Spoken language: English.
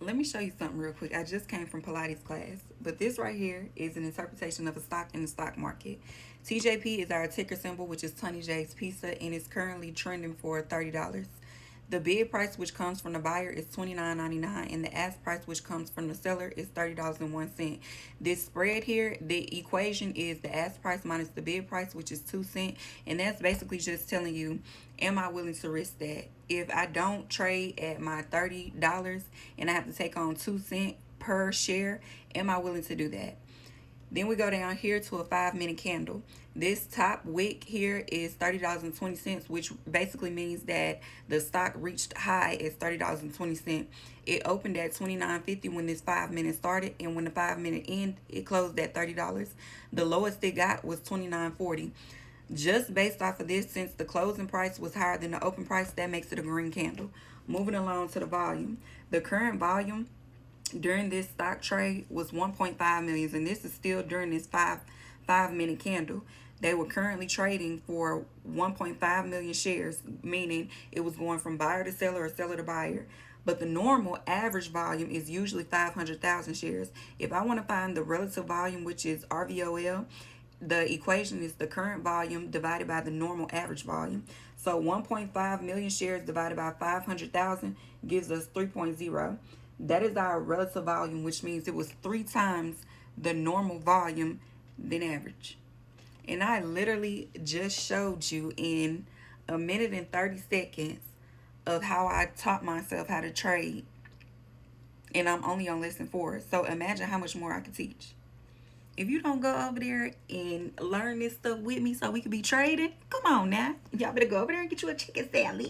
let me show you something real quick. I just came from Pilates class, but this right here is an interpretation of a stock in the stock market. TJP is our ticker symbol, which is Tony J's Pizza, and it's currently trending for $30. The bid price, which comes from the buyer, is $29.99, and the ask price, which comes from the seller, is $30.01. This spread here, the equation is the ask price minus the bid price, which is 2 cents, and that's basically just telling you, am I willing to risk that? If I don't trade at my $30 and I have to take on 2 cents per share, am I willing to do that? Then we go down here to a 5-minute candle. This top wick here is $30.20, which basically means that the stock reached high at $30.20. It opened at $29.50 when this 5 minutes started, and when the 5-minute end, it closed at $30. The lowest it got was $29.40. Just based off of this, since the closing price was higher than the open price, that makes it a green candle. Moving along to the volume. The current volume during this stock trade was 1.5 million, and this is still during this 5-minute candle. They were currently trading for 1.5 million shares, meaning it was going from buyer to seller or seller to buyer. But the normal average volume is usually 500,000 shares. If I want to find the relative volume, which is RVOL, the equation is the current volume divided by the normal average volume. So 1.5 million shares divided by 500,000 gives us 3.0. That is our relative volume, which means it was 3 times the normal volume than average. And I literally just showed you in a minute and 30 seconds of how I taught myself how to trade. And I'm only on lesson 4. So imagine how much more I could teach. If you don't go over there and learn this stuff with me so we could be trading, come on now. Y'all better go over there and get you a chicken salad.